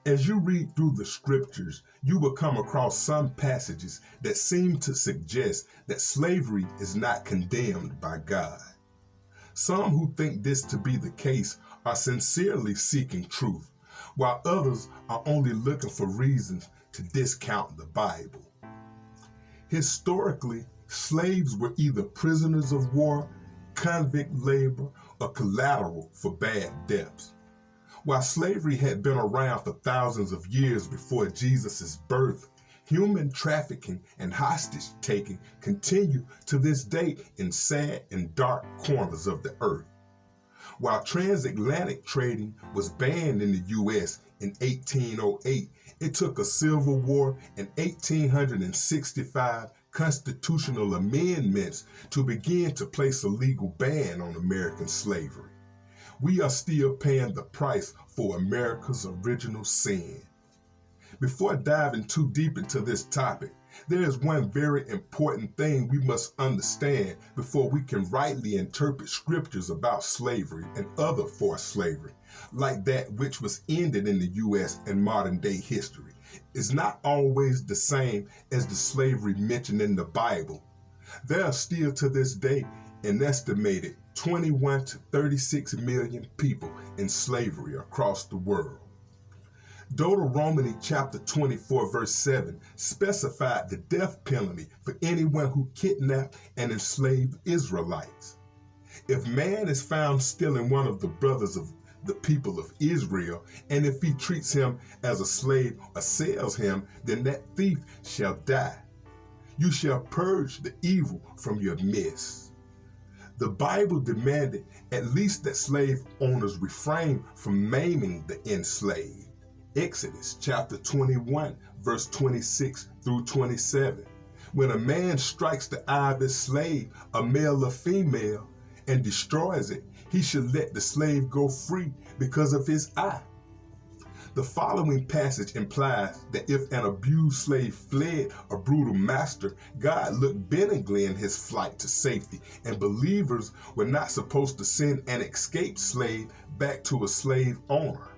As you read through the scriptures, you will come across some passages that seem to suggest that slavery is not condemned by God. Some who think this to be the case are sincerely seeking truth, while others are only looking for reasons to discount the Bible. Historically, slaves were either prisoners of war, convict labor, or collateral for bad debts. While slavery had been around for thousands of years before Jesus' birth, human trafficking and hostage-taking continue to this day in sad and dark corners of the earth. While transatlantic trading was banned in the U.S. in 1808, it took a civil war and 1865 constitutional amendments to begin to place a legal ban on American slavery. We are still paying the price for America's original sin. Before diving too deep into this topic, there is one very important thing we must understand before we can rightly interpret scriptures about slavery and other forced slavery, like that which was ended in the U.S. in modern day history. Is not always the same as the slavery mentioned in the Bible. There are still to this day an estimated 21 to 36 million people in slavery across the world. Deuteronomy chapter 24 verse 7 specified the death penalty for anyone who kidnapped and enslaved Israelites. If man is found stealing one of the brothers of the people of Israel, and if he treats him as a slave or sells him, then that thief shall die. You shall purge the evil from your midst. The Bible demanded at least that slave owners refrain from maiming the enslaved. Exodus chapter 21, verse 26 through 27. When a man strikes the eye of his slave, a male or female, and destroys it, he should let the slave go free because of his eye. The following passage implies that if an abused slave fled a brutal master, God looked benignly in his flight to safety, and believers were not supposed to send an escaped slave back to a slave owner.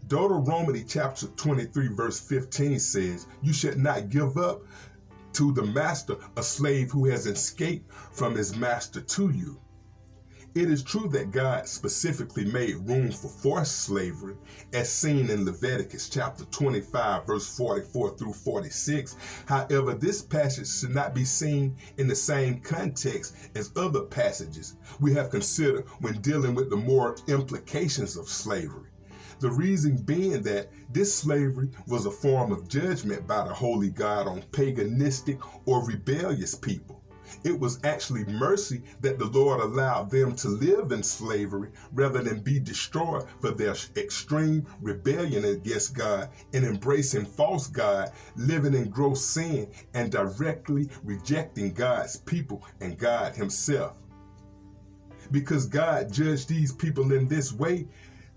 Deuteronomy chapter 23 verse 15 says, "You should not give up to the master a slave who has escaped from his master to you." It is true that God specifically made room for forced slavery, as seen in Leviticus chapter 25, verse 44 through 46. However, this passage should not be seen in the same context as other passages we have considered when dealing with the moral implications of slavery. The reason being that this slavery was a form of judgment by the holy God on paganistic or rebellious people. It was actually mercy that the Lord allowed them to live in slavery rather than be destroyed for their extreme rebellion against God and embracing false God, living in gross sin, and directly rejecting God's people and God himself. Because God judged these people in this way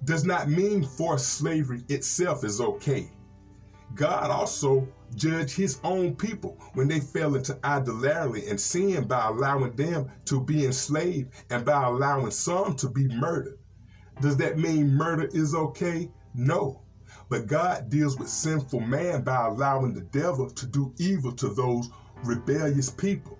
does not mean forced slavery itself is okay. God also judged his own people when they fell into idolatry and sin by allowing them to be enslaved and by allowing some to be murdered. Does that mean murder is okay? No. But God deals with sinful man by allowing the devil to do evil to those rebellious people.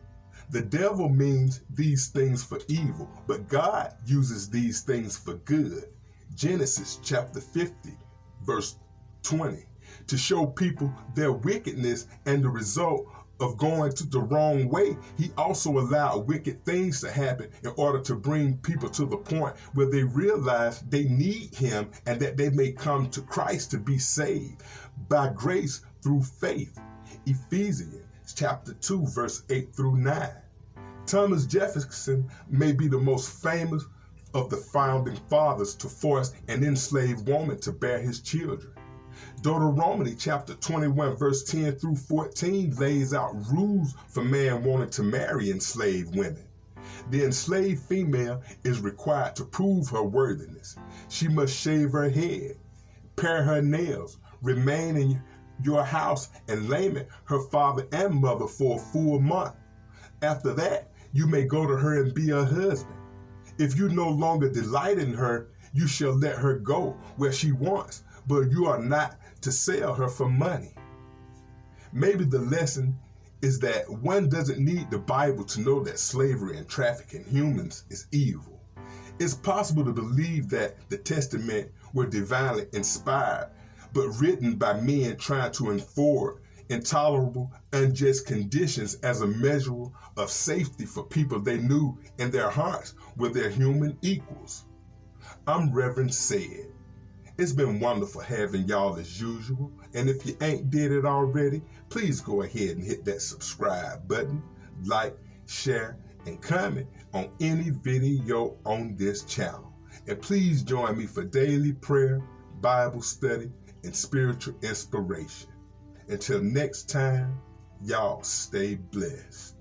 The devil means these things for evil, but God uses these things for good. Genesis chapter 50, verse 20. To show people their wickedness and the result of going to the wrong way, he also allowed wicked things to happen in order to bring people to the point where they realize they need him and that they may come to Christ to be saved by grace through faith. Ephesians chapter 2, verse 8 through 9. Thomas Jefferson may be the most famous of the founding fathers to force an enslaved woman to bear his children. Deuteronomy chapter 21 verse 10 through 14 lays out rules for man wanting to marry enslaved women. The enslaved female is required to prove her worthiness. She must shave her head, pare her nails, remain in your house, and lament her father and mother for a full month. After that, you may go to her and be her husband. If you no longer delight in her, you shall let her go where she wants, but you are not to sell her for money. Maybe the lesson is that one doesn't need the Bible to know that slavery and trafficking humans is evil. It's possible to believe that the Testament were divinely inspired, but written by men trying to enforce intolerable, unjust conditions as a measure of safety for people they knew in their hearts were their human equals. I'm Reverend said. It's been wonderful having y'all as usual, and if you ain't did it already, please go ahead and hit that subscribe button, like, share, and comment on any video on this channel. And please join me for daily prayer, Bible study, and spiritual inspiration. Until next time, y'all stay blessed.